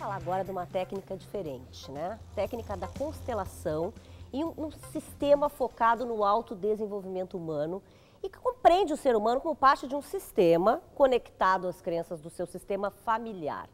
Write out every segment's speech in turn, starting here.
falar agora de uma técnica diferente, né? Técnica da constelação e um sistema focado no autodesenvolvimento humano e que compreende o ser humano como parte de um sistema conectado às crenças do seu sistema familiar.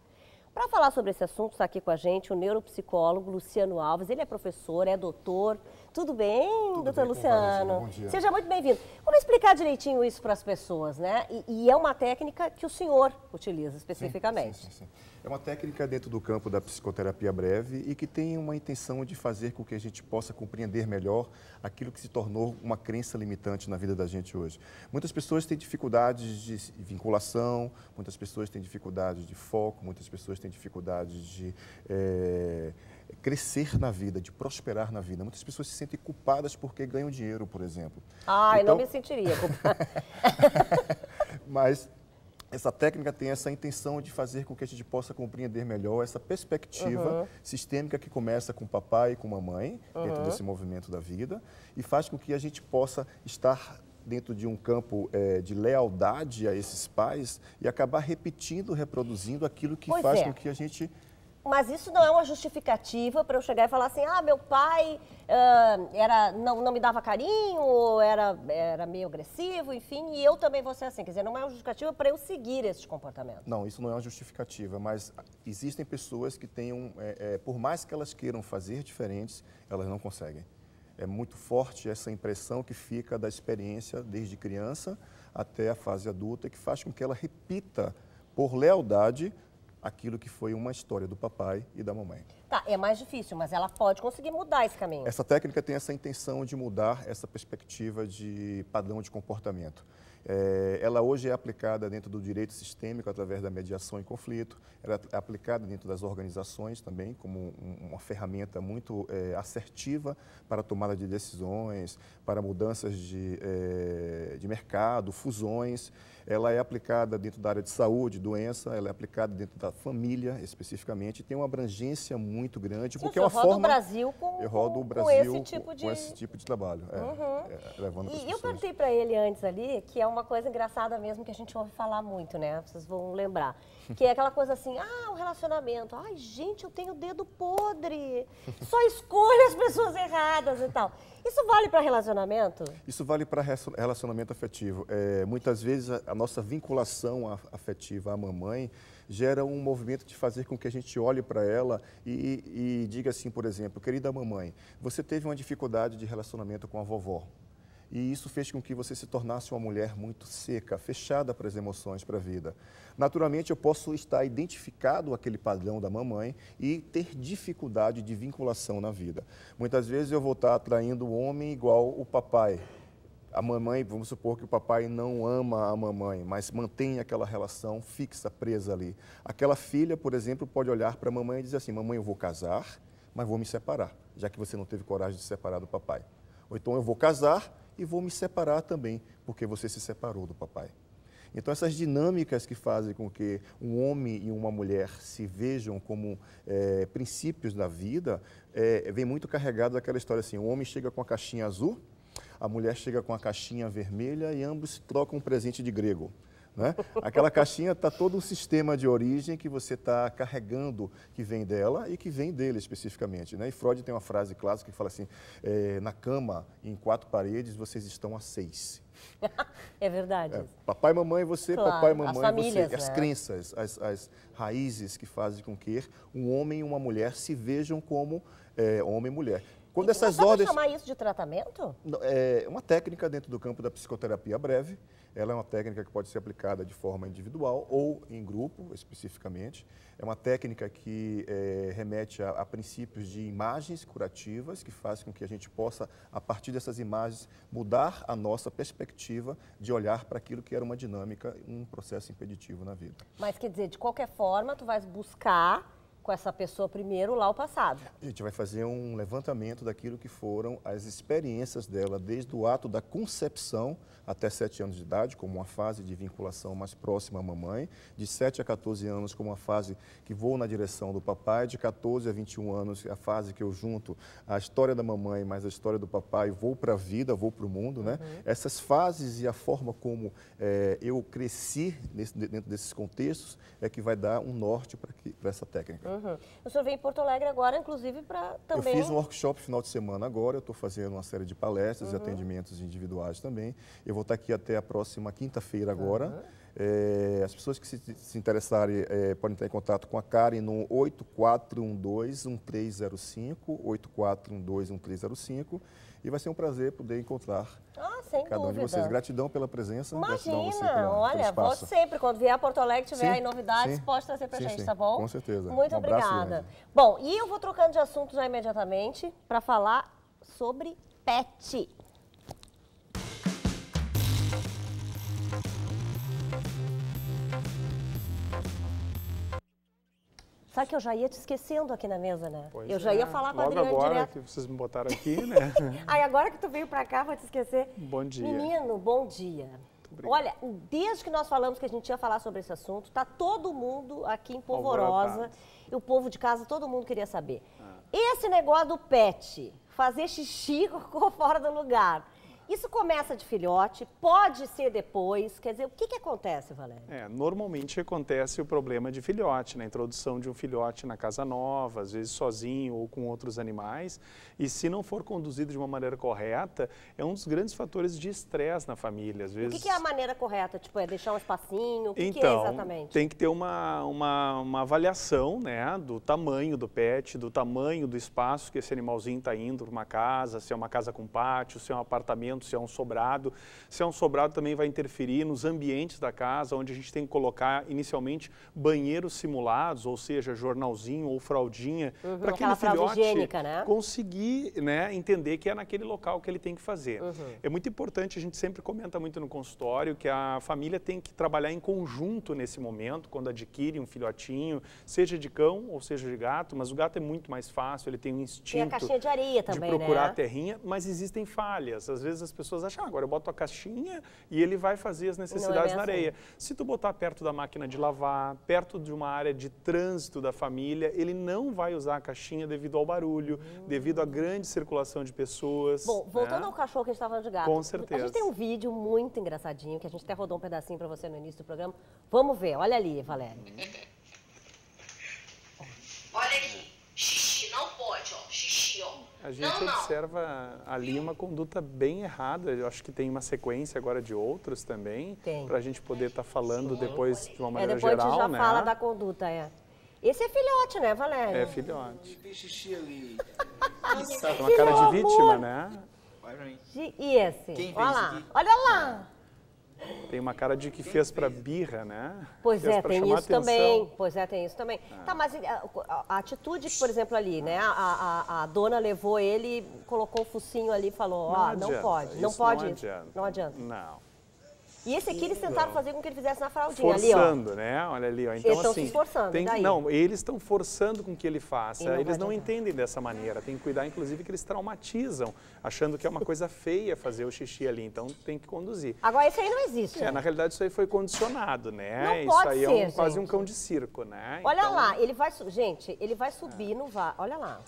Para falar sobre esse assunto, está aqui com a gente o neuropsicólogo Luciano Alves. Ele é professor, é doutor. Tudo bem, doutor Luciano? Bom dia. Seja muito bem-vindo. Vamos explicar direitinho isso para as pessoas, né? E é uma técnica que o senhor utiliza especificamente. Sim. É uma técnica dentro do campo da psicoterapia breve e que tem uma intenção de fazer com que a gente possa compreender melhor aquilo que se tornou uma crença limitante na vida da gente hoje. Muitas pessoas têm dificuldades de vinculação, muitas pessoas têm dificuldades de foco, muitas pessoas têm dificuldades de crescer na vida, de prosperar na vida. Muitas pessoas se sentem culpadas porque ganham dinheiro, por exemplo. Ai, então, não me sentiria culpada. Mas essa técnica tem essa intenção de fazer com que a gente possa compreender melhor essa perspectiva sistêmica que começa com o papai e com a mamãe, dentro desse movimento da vida, e faz com que a gente possa estar dentro de um campo de lealdade a esses pais e acabar repetindo, reproduzindo aquilo que faz com que a gente... Mas isso não é uma justificativa para eu chegar e falar assim, meu pai não me dava carinho, ou era meio agressivo, enfim, e eu também vou ser assim. Quer dizer, não é uma justificativa para eu seguir esse comportamento. Não, isso não é uma justificativa, mas existem pessoas que tenham, por mais que elas queiram fazer diferentes, elas não conseguem. É muito forte essa impressão que fica da experiência desde criança até a fase adulta, que faz com que ela repita, por lealdade, aquilo que foi uma história do papai e da mamãe. Tá, é mais difícil, mas ela pode conseguir mudar esse caminho. Essa técnica tem essa intenção de mudar essa perspectiva de padrão de comportamento. Ela hoje é aplicada dentro do direito sistêmico através da mediação em conflito, ela é aplicada dentro das organizações também como uma ferramenta muito assertiva para a tomada de decisões, para mudanças de mercado, fusões. Ela é aplicada dentro da área de saúde, doença, ela é aplicada dentro da família especificamente, e tem uma abrangência muito grande. Sim, porque é uma forma... o Brasil com esse tipo de trabalho, levando para as pessoas. E eu perguntei para ele antes ali, que é uma coisa engraçada mesmo, que a gente ouve falar muito, né? Vocês vão lembrar. Que é aquela coisa assim, o relacionamento. Ai, gente, eu tenho o dedo podre. Só escolho as pessoas erradas e tal. Isso vale para relacionamento? Isso vale para relacionamento afetivo. Muitas vezes a nossa vinculação afetiva à mamãe gera um movimento de fazer com que a gente olhe para ela e diga assim, por exemplo, querida mamãe, você teve uma dificuldade de relacionamento com a vovó. E isso fez com que você se tornasse uma mulher muito seca, fechada para as emoções, para a vida. Naturalmente, eu posso estar identificado aquele padrão da mamãe e ter dificuldade de vinculação na vida. Muitas vezes eu vou estar atraindo o homem igual o papai. A mamãe, vamos supor que o papai não ama a mamãe, mas mantém aquela relação fixa, presa ali. Aquela filha, por exemplo, pode olhar para a mamãe e dizer assim, mamãe, eu vou casar, mas vou me separar, já que você não teve coragem de se separar do papai. Ou então eu vou casar e vou me separar também, porque você se separou do papai. Então, essas dinâmicas que fazem com que um homem e uma mulher se vejam como princípios da vida, vem muito carregado daquela história assim, o homem chega com a caixinha azul, a mulher chega com a caixinha vermelha e ambos trocam um presente de grego. Né? Aquela caixinha está todo um sistema de origem que você está carregando, que vem dela e que vem dele especificamente. Né? E Freud tem uma frase clássica que fala assim, na cama, em 4 paredes, vocês estão a 6. É verdade. Papai, mamãe, você, claro, papai, mamãe, as famílias, você. As crenças, as raízes que fazem com que um homem e uma mulher se vejam como homem e mulher. Quando essas ordens... chamar isso de tratamento? É uma técnica dentro do campo da psicoterapia breve. Ela é uma técnica que pode ser aplicada de forma individual ou em grupo, especificamente. É uma técnica que remete a princípios de imagens curativas, que faz com que a gente possa, a partir dessas imagens, mudar a nossa perspectiva de olhar para aquilo que era uma dinâmica, um processo impeditivo na vida. Mas, quer dizer, de qualquer forma, tu vais buscar com essa pessoa primeiro lá o passado. A gente vai fazer um levantamento daquilo que foram as experiências dela desde o ato da concepção até 7 anos de idade, como uma fase de vinculação mais próxima à mamãe, de 7 a 14 anos como uma fase que vou na direção do papai, de 14 a 21 anos a fase que eu junto a história da mamãe mais a história do papai, vou para a vida, vou para o mundo, né? Essas fases e a forma como eu cresci dentro desses contextos é que vai dar um norte para essa técnica. O senhor veio em Porto Alegre agora, inclusive, para também... Eu fiz um workshop final de semana agora, eu estou fazendo uma série de palestras e atendimentos individuais também. Eu vou estar aqui até a próxima quinta-feira agora. As pessoas que se interessarem podem entrar em contato com a Karen no 8412-1305, 8412-1305, e vai ser um prazer poder encontrar sem cada um de vocês. Gratidão pela presença. Gratidão a você olha, vou sempre, quando vier a Porto Alegre, tiver aí novidades, pode trazer pra gente, tá bom? Com certeza. Muito obrigada. Bom, e eu vou trocando de assunto já imediatamente para falar sobre pet. Sabe que eu já ia te esquecendo aqui na mesa, né? Pois eu já ia falar com a Adriane agora direto. que vocês me botaram aqui, né? Aí agora que tu veio pra cá, vou te esquecer. Bom dia. Menino, bom dia. Olha, desde que nós falamos que a gente ia falar sobre esse assunto, tá todo mundo aqui em Polvorosa. E o povo de casa, todo mundo queria saber. Esse negócio do pet, fazer xixi ficou fora do lugar. Isso começa de filhote, pode ser depois, quer dizer, o que acontece, Valério? Normalmente acontece o problema de filhote, na introdução de um filhote na casa nova, às vezes sozinho ou com outros animais, e se não for conduzido de uma maneira correta, é um dos grandes fatores de estresse na família. Às vezes... O que é a maneira correta? Tipo, é deixar um espacinho? O que é exatamente? Tem que ter uma avaliação, né, do tamanho do pet, do tamanho do espaço que esse animalzinho está indo para uma casa, se é uma casa com pátio, se é um apartamento, se é um sobrado. Se é um sobrado, também vai interferir nos ambientes da casa, onde a gente tem que colocar inicialmente banheiros simulados, ou seja, jornalzinho ou fraldinha, para aquele filhote higiênica, né? conseguir, né, entender que é naquele local que ele tem que fazer. É muito importante, a gente sempre comenta muito no consultório, que a família tem que trabalhar em conjunto nesse momento, quando adquire um filhotinho, seja de cão ou seja de gato, mas o gato é muito mais fácil, ele tem um instinto tem a caixinha de areia também, de procurar né? a terrinha, mas existem falhas. Às vezes as pessoas acham, agora eu boto a caixinha e ele vai fazer as necessidades na areia. Se tu botar perto da máquina de lavar, perto de uma área de trânsito da família, ele não vai usar a caixinha devido ao barulho, devido à grande circulação de pessoas. Bom, voltando ao cachorro que a gente estava falando de gato. Com certeza. A gente tem um vídeo muito engraçadinho, que a gente até rodou um pedacinho para você no início do programa. Vamos ver, olha ali, Valério. Olha aqui, xixi, não pode, ó, xixi, ó. A gente observa ali uma conduta bem errada. Eu acho que tem uma sequência agora de outros também, para a gente poder estar falando depois de uma maneira depois geral, a gente né? já fala da conduta, Esse é filhote, né, Valério? É filhote. Fez xixi ali. Tem uma cara de vítima, né? E esse? Quem olha fez lá, aqui? olha lá. Tem uma cara de que fez para birra, né? Pois Fez é, pra tem chamar isso atenção. também. Pois é, tem isso também. Tá, mas a atitude, por exemplo, ali, né? A dona levou ele, colocou o focinho ali e falou, ó, não pode. Não pode isso. Não adianta. Não. E esse aqui eles tentaram fazer com que ele fizesse na fraldinha ali, ó. Forçando, né? Olha ali, ó. Então, Eles estão assim, se esforçando, daí? não, eles estão forçando com que ele faça. E não Eles vai não adiantar. entendem dessa maneira. Tem que cuidar, inclusive, que eles traumatizam, achando que é uma coisa feia fazer o xixi ali. Então, tem que conduzir. Agora, esse aí não existe. Na realidade, isso aí foi condicionado, né? Não pode isso aí ser, quase um gente. cão de circo, né? Olha Então, lá, ele vai, gente, ele vai subir no vaso. Olha lá.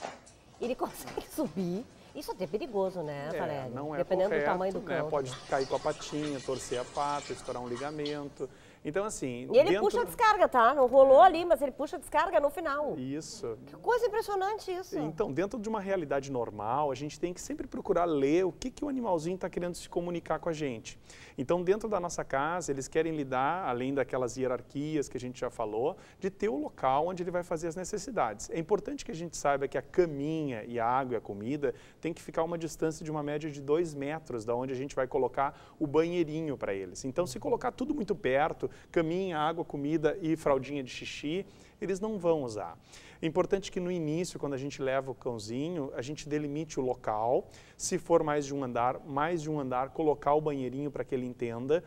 Ele consegue subir. Isso até é perigoso, né, Valério? não é dependendo correto, do tamanho do né? cão. Pode cair com a patinha, torcer a pata, estourar um ligamento. Então, assim... E ele puxa a descarga, tá? Não rolou ali, mas ele puxa a descarga no final. Isso. Que coisa impressionante isso. Então, dentro de uma realidade normal, a gente tem que sempre procurar ler o que o animalzinho está querendo se comunicar com a gente. Então, dentro da nossa casa, eles querem lidar, além daquelas hierarquias que a gente já falou, de ter o local onde ele vai fazer as necessidades. É importante que a gente saiba que a caminha e a água e a comida tem que ficar uma distância de uma média de 2 metros da onde a gente vai colocar o banheirinho para eles. Então, se colocar tudo muito perto, caminha, água, comida e fraldinha de xixi, eles não vão usar. É importante que no início, quando a gente leva o cãozinho, a gente delimite o local. Se for mais de um andar, colocar o banheirinho para que ele entenda.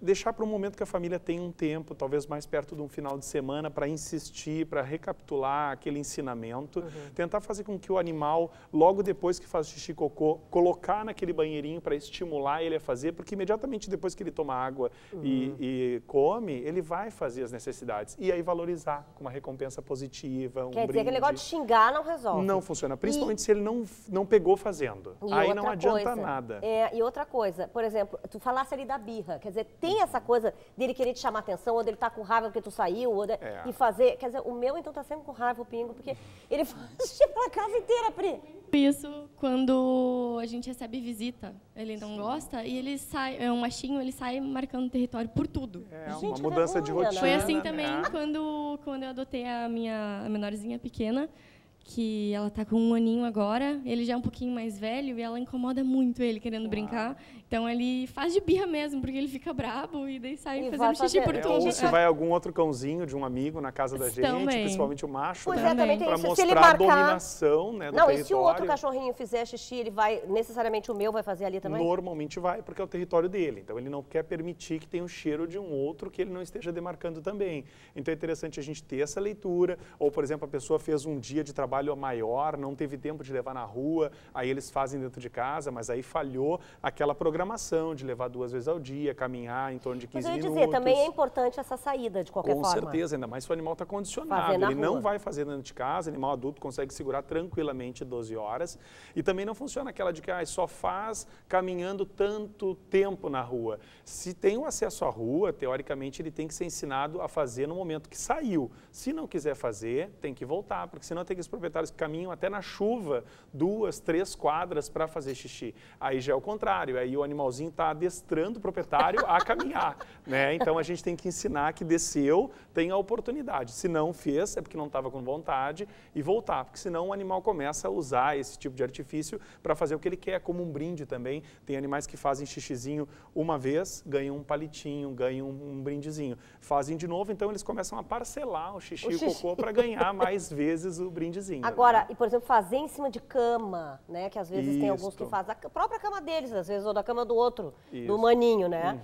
Deixar para um momento que a família tem um tempo, talvez mais perto de um final de semana, para insistir, para recapitular aquele ensinamento. Tentar fazer com que o animal, logo depois que faz o xixi e cocô, colocar naquele banheirinho para estimular ele a fazer, porque imediatamente depois que ele toma água e come, ele vai fazer as necessidades. E aí valorizar recompensar com uma recompensa positiva, um Quer dizer, brinde. aquele negócio de xingar não resolve. Não funciona, principalmente se ele não pegou fazendo. E aí outra não adianta coisa, nada. E outra coisa, por exemplo, tu falasse ali da birra, quer dizer, tem essa coisa dele querer te chamar atenção, ou dele estar com raiva porque tu saiu, e fazer, quer dizer, o meu então tá sempre com raiva, o Pingo, porque ele faz xixi pela casa inteira, Pri. Isso quando a gente recebe visita, ele não gosta, e ele sai, é um machinho, ele sai marcando território por tudo. É Gente, uma mudança de vergonha, né? rotina. Foi assim também né? quando eu adotei a minha menorzinha pequena, que ela tá com 1 aninho agora, ele já é um pouquinho mais velho e ela incomoda muito ele querendo brincar. Então ele faz de birra mesmo, porque ele fica brabo e daí sai fazendo xixi por tudo. Ou se vai algum outro cãozinho de um amigo na casa da gente, Também. principalmente o macho, Pois né? é, também tem Pra isso. mostrar Se ele a marcar... dominação, né, do Não, território. e se o outro cachorrinho fizer xixi, ele vai, necessariamente o meu vai fazer ali também? Normalmente vai, porque é o território dele. Então, ele não quer permitir que tenha o cheiro de um outro que ele não esteja demarcando também. Então, é interessante a gente ter essa leitura. Ou, por exemplo, a pessoa fez um dia de trabalho maior, não teve tempo de levar na rua, aí eles fazem dentro de casa, mas aí falhou aquela programação de levar 2 vezes ao dia, caminhar em torno de 15 Mas eu ia minutos. dizer, também é importante essa saída, de qualquer forma. Com certeza, ainda mais se o animal está condicionado. Fazer na Ele não rua. vai fazer dentro de casa, animal adulto consegue segurar tranquilamente 12 horas. E também não funciona aquela de que só faz caminhando tanto tempo na rua. Se tem o acesso à rua, teoricamente ele tem que ser ensinado a fazer no momento que saiu. Se não quiser fazer, tem que voltar, porque senão tem aqueles proprietários que caminham até na chuva 2, 3 quadras para fazer xixi. Aí já é o contrário, aí o animalzinho está adestrando o proprietário a caminhar, né? Então a gente tem que ensinar que desceu, tem a oportunidade. Se não fez, é porque não estava com vontade e voltar, porque senão o animal começa a usar esse tipo de artifício para fazer o que ele quer, como um brinde também. Tem animais que fazem xixizinho uma vez, ganham um palitinho, ganham um brindezinho. Fazem de novo, então eles começam a parcelar o xixi e o cocô para ganhar mais vezes o brindezinho. Agora, né? e por exemplo, fazer em cima de cama, né? Que às vezes tem alguns que Isto. fazem a própria cama deles, às vezes, ou da cama do outro, do Isso. maninho, né?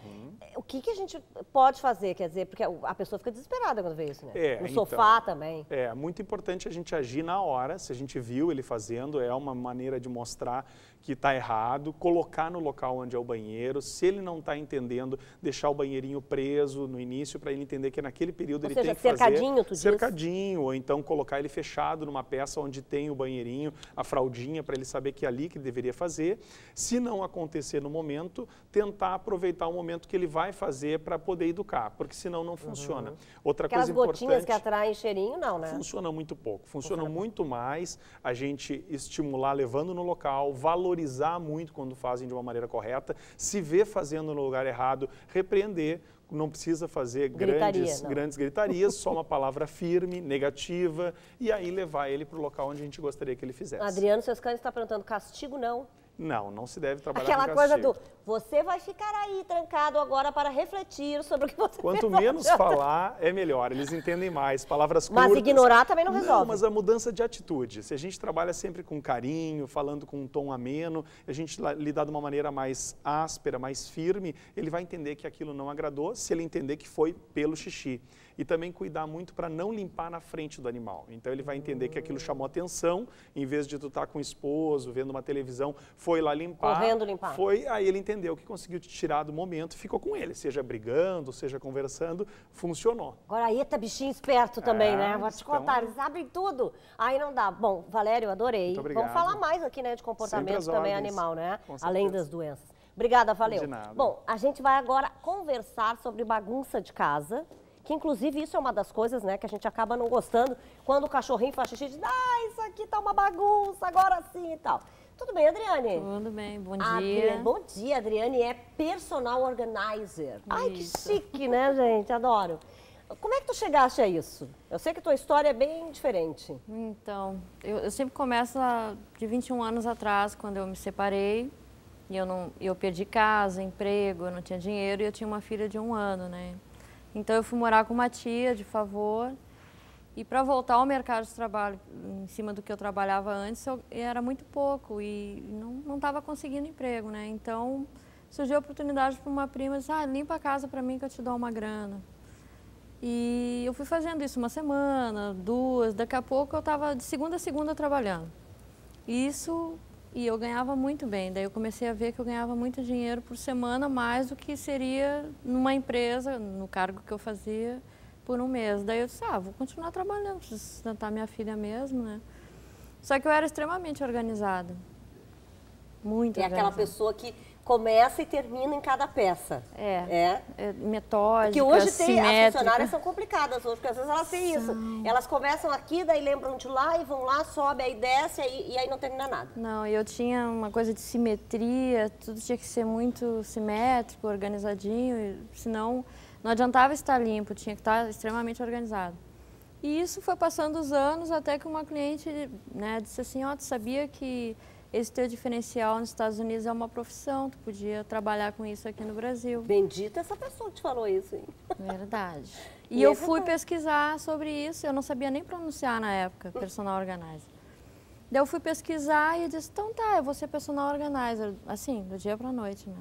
O que a gente pode fazer, quer dizer, porque a pessoa fica desesperada quando vê isso, né? No então, sofá também. É muito importante a gente agir na hora. Se a gente viu ele fazendo, é uma maneira de mostrar que está errado, colocar no local onde é o banheiro. Se ele não está entendendo, deixar o banheirinho preso no início para ele entender que naquele período ele tem que fazer cercadinho, tu diz? cercadinho, ou então colocar ele fechado numa peça onde tem o banheirinho, a fraldinha, para ele saber que é ali que ele deveria fazer. Se não acontecer no momento, tentar aproveitar o momento que ele vai fazer para poder educar, porque senão não funciona. Outra Aquelas coisa gotinhas importante, que atraem cheirinho, não, né? funciona muito pouco. Funciona muito mais a gente estimular levando no local, valorizar muito quando fazem de uma maneira correta, se vê fazendo no lugar errado, repreender. Não precisa fazer grandes gritarias, só uma palavra firme, negativa, e aí levar ele para o local onde a gente gostaria que ele fizesse. Adriano, seus cães está perguntando, castigo não? Não se deve trabalhar Aquela com coisa castigo. do, você vai ficar aí trancado agora para refletir sobre o que você Quanto fez. menos falar, é melhor. Eles entendem mais. Palavras curtas. Mas ignorar também não resolve. Não, mas a mudança de atitude. Se a gente trabalha sempre com carinho, falando com um tom ameno, a gente lidar de uma maneira mais áspera, mais firme, ele vai entender que aquilo não agradou, se ele entender que foi pelo xixi. E também cuidar muito para não limpar na frente do animal. Então ele vai entender que aquilo chamou atenção, em vez de tu estar com o esposo, vendo uma televisão, foi lá limpar. Correndo limpar. Aí ele entendeu que conseguiu te tirar do momento e ficou com ele. Seja brigando, seja conversando, funcionou. Agora aí tá bichinho esperto também, né? Vou te então- contar, eles abrem tudo. Aí não dá. Bom, Valério, eu adorei. Muito obrigado. Vamos falar mais aqui, né, de comportamento Sempre às também ordens. animal, né? Com Além certeza. das doenças. Obrigada, valeu. De nada. Bom, a gente vai agora conversar sobre bagunça de casa, que inclusive isso é uma das coisas, né, que a gente acaba não gostando quando o cachorrinho faz xixi, diz, isso aqui tá uma bagunça, agora sim e tal. Tudo bem, Adriane? Tudo bem, bom Adriane, dia. bom dia, Adriane é personal organizer. Ai, que Isso. chique, né, gente? Adoro. Como é que tu chegaste a isso? Eu sei que tua história é bem diferente. Então, eu sempre começo de 21 anos atrás, quando eu me separei, e eu perdi casa, emprego, eu não tinha dinheiro e eu tinha uma filha de 1 ano, né? Então eu fui morar com uma tia, de favor, e para voltar ao mercado de trabalho, em cima do que eu trabalhava antes, era muito pouco e não estava conseguindo emprego, né? Então surgiu a oportunidade para uma prima, disse, limpa a casa para mim que eu te dou uma grana. E eu fui fazendo isso 1 semana, 2, daqui a pouco eu estava de segunda a segunda trabalhando. E eu ganhava muito bem, daí eu comecei a ver que eu ganhava muito dinheiro por semana, mais do que seria numa empresa, no cargo que eu fazia, por um mês. Daí eu disse, vou continuar trabalhando, preciso sustentar minha filha mesmo, né? Só que eu era extremamente organizada. Muito É organizada. aquela pessoa que começa e termina em cada peça. É metódica, Porque hoje tem, as simétrica. funcionárias são complicadas hoje, porque às vezes elas têm isso. Elas começam aqui, daí lembram de lá e vão lá, sobe, aí desce, e aí não termina nada. Não, eu tinha uma coisa de simetria, tudo tinha que ser muito simétrico, organizadinho, senão não adiantava estar limpo, tinha que estar extremamente organizado. E isso foi passando os anos até que uma cliente, né, disse assim, tu sabia que esse teu diferencial nos Estados Unidos é uma profissão, tu podia trabalhar com isso aqui no Brasil. Bendita essa pessoa que te falou isso, hein? Verdade. E E eu é fui verdade. pesquisar sobre isso, eu não sabia nem pronunciar na época, personal organizer. Daí eu fui pesquisar e eu disse, então tá, eu vou ser personal organizer, assim, do dia pra noite, né?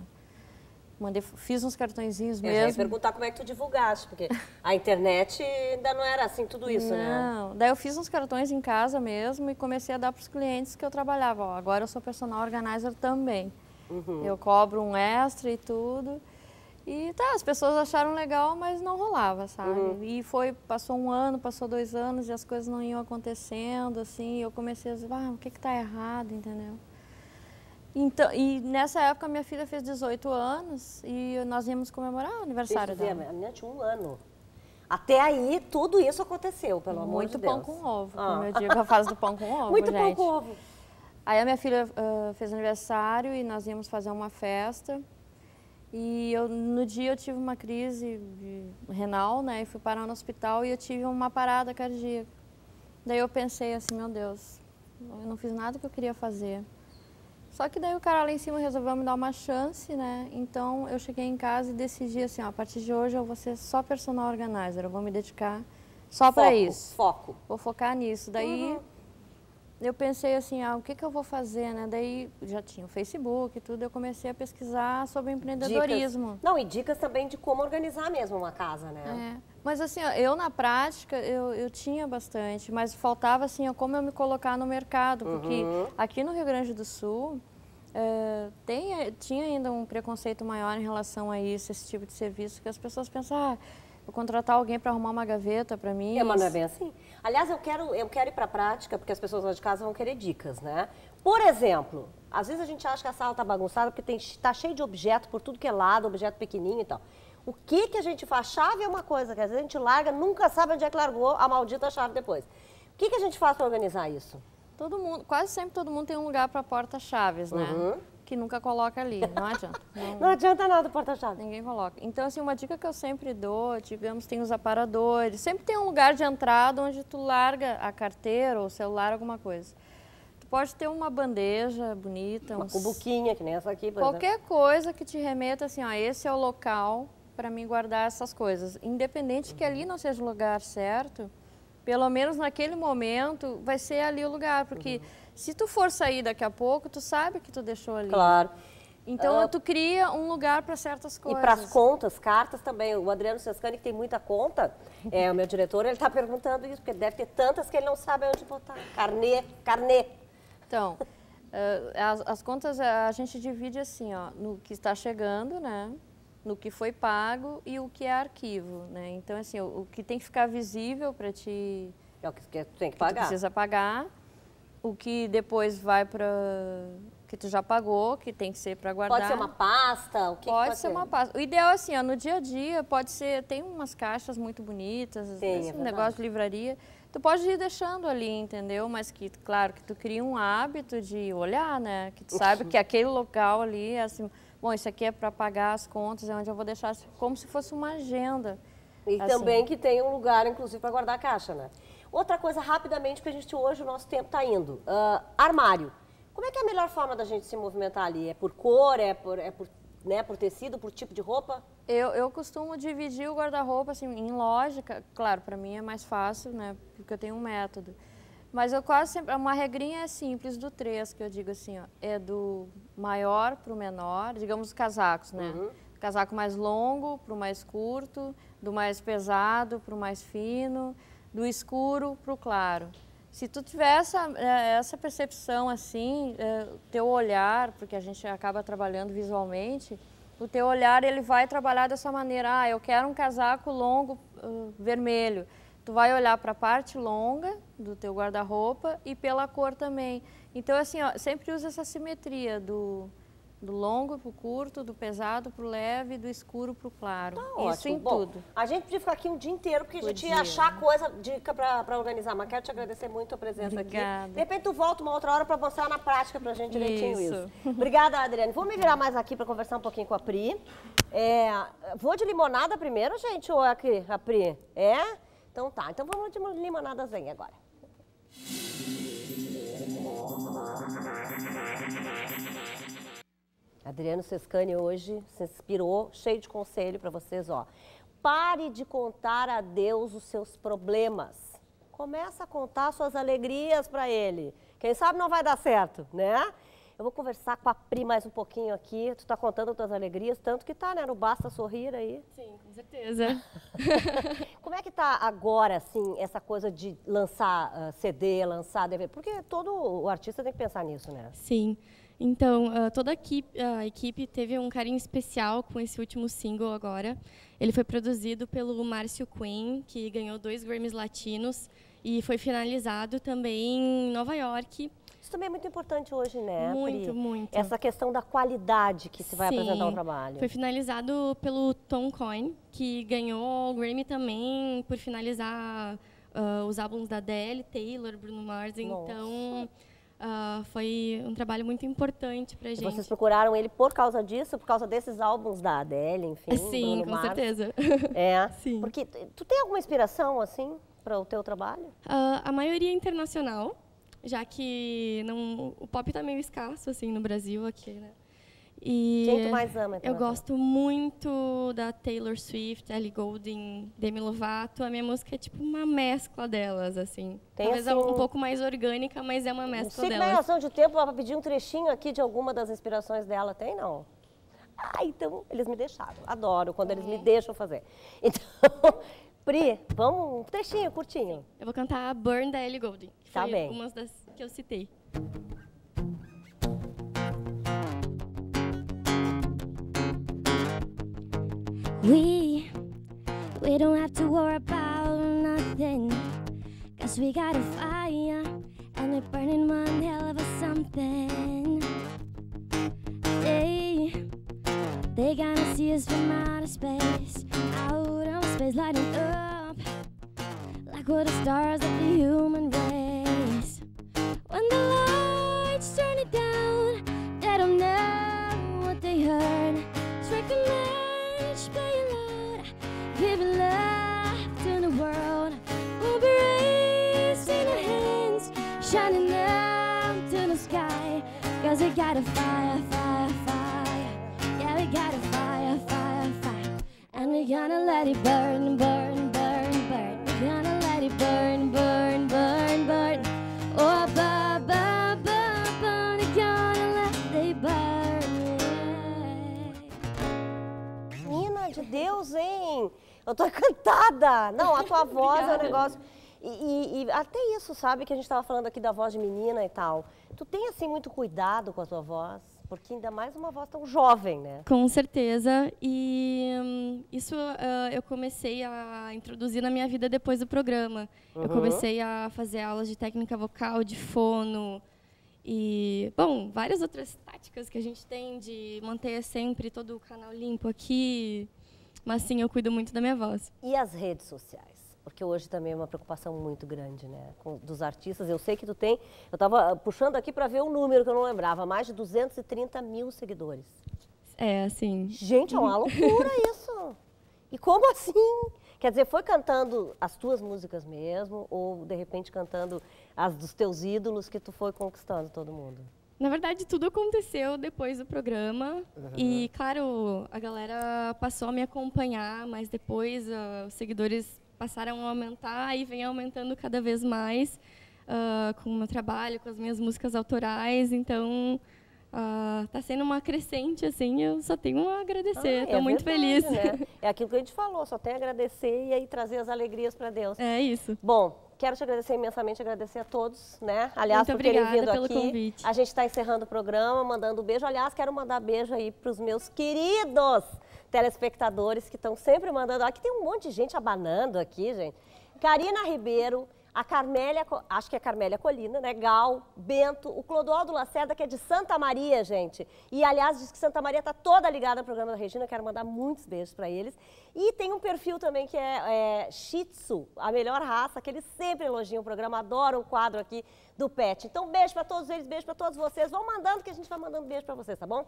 Fiz uns cartõezinhos Eu já ia mesmo. perguntar como é que tu divulgaste, porque a internet ainda não era assim tudo isso, né? Não, daí eu fiz uns cartões em casa mesmo e comecei a dar para os clientes que eu trabalhava. Ó, agora eu sou personal organizer também. Eu cobro um extra e tudo. E tá, as pessoas acharam legal, mas não rolava, sabe? E passou um ano, passou 2 anos e as coisas não iam acontecendo, assim. E eu comecei a dizer, o que tá errado, entendeu? Então, e nessa época minha filha fez 18 anos e nós íamos comemorar o aniversário Deixa eu ver, dela. a menina tinha 1 ano. Até aí, tudo isso aconteceu, pelo amor de Muito Deus. pão com ovo, como eu digo, a fase do pão com ovo, Muito pão gente. com ovo. Aí a minha filha fez aniversário e nós íamos fazer uma festa. E no dia eu tive uma crise renal, né? E fui parar no hospital e eu tive uma parada cardíaca. Daí eu pensei assim, meu Deus, eu não fiz nada que eu queria fazer. Só que daí o cara lá em cima resolveu me dar uma chance, né? Então eu cheguei em casa e decidi assim, a partir de hoje eu vou ser só personal organizer, eu vou me dedicar só para isso. Foco. Vou focar nisso. Daí eu pensei assim, o que eu vou fazer, né? Daí já tinha o Facebook e tudo, eu comecei a pesquisar sobre empreendedorismo. Dicas. Não, e dicas também de como organizar mesmo uma casa, né? Mas assim, eu na prática, eu tinha bastante, mas faltava assim, como eu me colocar no mercado, porque aqui no Rio Grande do Sul tinha ainda um preconceito maior em relação a isso, esse tipo de serviço, que as pessoas pensam, vou contratar alguém para arrumar uma gaveta para mim. Mas não é bem assim. Aliás, eu quero ir para a prática, porque as pessoas lá de casa vão querer dicas, né? Por exemplo, às vezes a gente acha que a sala está bagunçada porque está cheio de objeto por tudo que é lado, objeto pequenininho e tal. O que a gente faz? Chave é uma coisa que às vezes a gente larga, nunca sabe onde é que largou a maldita chave depois. O que a gente faz para organizar isso? Todo mundo, quase sempre todo mundo tem um lugar para porta-chaves, né? Que nunca coloca ali, não adianta. Não adianta nada o porta-chave. Ninguém coloca. Então, assim, uma dica que eu sempre dou, digamos, tem os aparadores, sempre tem um lugar de entrada onde tu larga a carteira ou o celular, alguma coisa. Tu pode ter uma bandeja bonita, Uma cumbuquinha, que nem essa aqui, por qualquer coisa que te remeta assim, esse é o local para mim guardar essas coisas. Independente que ali não seja o lugar certo, pelo menos naquele momento vai ser ali o lugar, porque se tu for sair daqui a pouco, tu sabe que tu deixou ali. Claro. Então tu cria um lugar para certas coisas. E para as contas, cartas também. O Adriano Sescani, que tem muita conta, o meu diretor, ele está perguntando isso, porque deve ter tantas que ele não sabe onde botar. Carnê. Então, as contas a gente divide assim, no que está chegando, né? No que foi pago e o que é arquivo, né? Então, assim, o que tem que ficar visível para ti... É o que tu tem que Tu pagar. precisa pagar. O que depois vai para... que tu já pagou, que tem que ser para guardar. Pode ser uma pasta? O que Pode ser uma pasta. O ideal, assim, no dia a dia, pode ser... Tem umas caixas muito bonitas, esse negócio de livraria. Tu pode ir deixando ali, entendeu? Mas que, claro, que tu cria um hábito de olhar, né? Que tu sabe que aquele local ali é assim... Bom, isso aqui é para pagar as contas, é onde eu vou deixar como se fosse uma agenda. E assim. também que tem um lugar, inclusive, para guardar a caixa, né? Outra coisa, rapidamente, porque a gente hoje, o nosso tempo está indo. Armário. Como é que é a melhor forma da gente se movimentar ali? É por cor, por tecido, por tipo de roupa? Eu costumo dividir o guarda-roupa, assim, em lógica. Claro, para mim é mais fácil, né? Porque eu tenho um método. Mas eu quase sempre... Uma regrinha simples do 3, que eu digo assim, é do maior para o menor, digamos os casacos, né? Casaco mais longo para o mais curto, do mais pesado para o mais fino, do escuro para o claro. Se tu tiver essa percepção assim, teu olhar, porque a gente acaba trabalhando visualmente, o teu olhar ele vai trabalhar dessa maneira. Eu quero um casaco longo vermelho. Tu vai olhar para a parte longa do teu guarda-roupa e pela cor também. Então, assim, ó, sempre usa essa simetria do longo para o curto, do pesado para o leve, do escuro para o claro. Tá Isso ótimo. em Bom, tudo. a gente podia ficar aqui um dia inteiro, porque a gente ia Podia. achar coisa, dica para organizar. Mas quero te agradecer muito a presença Obrigada. aqui. De repente tu volta uma outra hora para mostrar na prática pra gente direitinho isso. Isso. Obrigada, Adriane. Vou me virar mais aqui para conversar um pouquinho com a Pri. Vou de limonada primeiro, gente, ou é aqui, a Pri? É? Então tá. Então vamos de limonadazinha agora. Adriano Sescani hoje se inspirou, cheio de conselho para vocês, ó. Pare de contar a Deus os seus problemas. Começa a contar suas alegrias para Ele. Quem sabe não vai dar certo, né? Eu vou conversar com a Pri mais um pouquinho aqui. Tu tá contando as tuas alegrias, tanto que tá, né? No Basta Sorrir aí. Sim, com certeza. Como é que tá agora, assim, essa coisa de lançar CD, lançar DVD? Porque todo o artista tem que pensar nisso, né? Sim. Então, toda a equipe teve um carinho especial com esse último single agora. Ele foi produzido pelo Márcio Quinn, que ganhou 2 Grammys latinos e foi finalizado também em Nova York. Isso também é muito importante hoje, né, Muito, Pri? muito. Essa questão da qualidade que se vai Sim. apresentar o trabalho. Foi finalizado pelo Tom Coyne, que ganhou o Grammy também por finalizar os álbuns da Adele, Taylor, Bruno Mars. Nossa. Então, foi um trabalho muito importante pra E gente. vocês procuraram ele por causa disso, por causa desses álbuns da Adele, enfim, Sim, Bruno com Mars? certeza. É? Sim. Porque tu tem alguma inspiração, assim, para o teu trabalho? A maioria é internacional, já que o pop tá meio escasso, assim, no Brasil, aqui, né? E Quem tu mais ama? eu gosto muito da Taylor Swift, Ellie Goulding, Demi Lovato. A minha música é tipo uma mescla delas, assim. Tem, Talvez assim, um pouco mais orgânica, mas é uma mescla Se tiver delas. relação de tempo, para pedir um trechinho aqui de alguma das inspirações dela, tem, não? Ah, então, eles me deixaram. Adoro quando eles me deixam fazer. Então, Pri, vamos um trechinho curtinho. Eu vou cantar Burn da Ellie Goulding, que Tá foi bem. umas das que eu citei. We don't have to worry about nothing, 'cause we got a fire and we're burning one hell of a something. They gonna see us from outer space, lighting up like we're the stars of the human race. When the lights turn it down, they don't know what they heard. Strike a match, play it loud, giving love to the world. We'll be raising our hands, shining up to the sky, 'cause we got a fire, fire, fire. Yeah, we got a fire, fire, fire. And we're gonna let it burn, burn, burn, burn. We're gonna let it burn, burn, burn, burn. Oh, ba, ba, ba, ba. We're gonna let it burn. Menina de Deus, hein? Eu tô encantada. Não, a tua voz é um negócio... E até isso, sabe, que a gente estava falando aqui da voz de menina e tal. Tu tem, assim, muito cuidado com a tua voz? Porque ainda mais uma voz tão jovem, né? Com certeza. E isso eu comecei a introduzir na minha vida depois do programa. Eu comecei a fazer aulas de técnica vocal, de fono. E, bom, várias outras táticas que a gente tem de manter sempre todo o canal limpo aqui. Mas sim, eu cuido muito da minha voz. E as redes sociais? Porque hoje também é uma preocupação muito grande, né? Dos artistas. Eu sei que tu tem... Eu estava puxando aqui para ver o número que eu não lembrava. Mais de 230 mil seguidores. É, assim... Gente, é uma loucura isso. E como assim? Quer dizer, foi cantando as tuas músicas mesmo? Ou, de repente, cantando as dos teus ídolos que tu foi conquistando todo mundo? Na verdade, tudo aconteceu depois do programa. E, claro, a galera passou a me acompanhar, mas depois os seguidores passaram a aumentar e vem aumentando cada vez mais com o meu trabalho, com as minhas músicas autorais. Então, está sendo uma crescente, assim, eu só tenho a agradecer. Estou muito feliz. Né? É aquilo que a gente falou, só tem a agradecer e aí trazer as alegrias para Deus. É isso. Bom, quero te agradecer imensamente, agradecer a todos, né? Aliás, muito por terem vindo obrigada pelo aqui. Convite. A gente está encerrando o programa, mandando um beijo. Aliás, quero mandar beijo aí para os meus queridos telespectadores que estão sempre mandando. Aqui tem um monte de gente abanando aqui, gente. Karina Ribeiro, a Carmélia, acho que é Carmélia Colina, né? Gal, Bento, o Clodoaldo Lacerda, que é de Santa Maria, gente. E, aliás, diz que Santa Maria está toda ligada ao programa da Regina. Quero mandar muitos beijos para eles. E tem um perfil também que é Shih Tzu, a melhor raça, que eles sempre elogiam o programa, adoram o quadro aqui do Pet. Então, beijo para todos eles, beijo para todos vocês. Vão mandando que a gente vai mandando beijo para vocês, tá bom?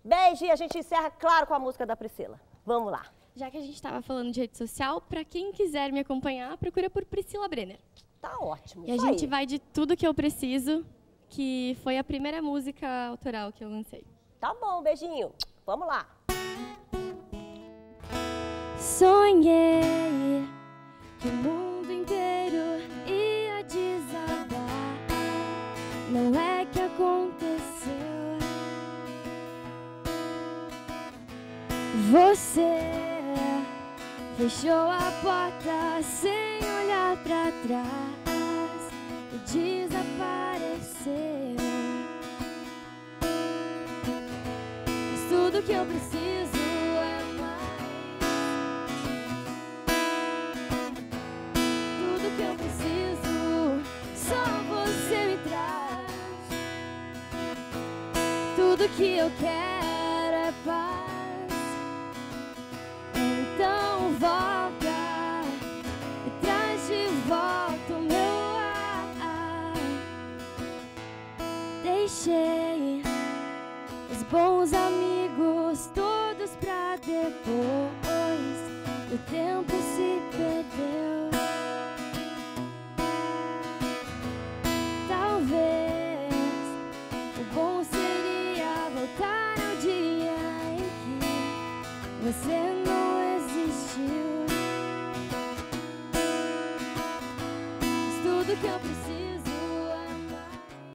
Beijo, e a gente encerra, claro, com a música da Priscila. Vamos lá. Já que a gente estava falando de rede social, para quem quiser me acompanhar, procura por Priscila Brenner. Tá ótimo. E a gente vai de Tudo Que Eu Preciso, que foi a primeira música autoral que eu lancei. Tá bom, beijinho. Vamos lá. Sonhei que o mundo inteiro ia desabar. Não é que aconteceu. Você fechou a porta sem olhar pra trás e desapareceu. Mas tudo que eu preciso é mais. Tudo que eu preciso, só você me traz. Tudo que eu quero é paz. Então volta e traz de volta o meu ar. Deixei os bons amigos todos pra depois. O tempo se perdeu. Talvez o bom seria voltar ao dia em que você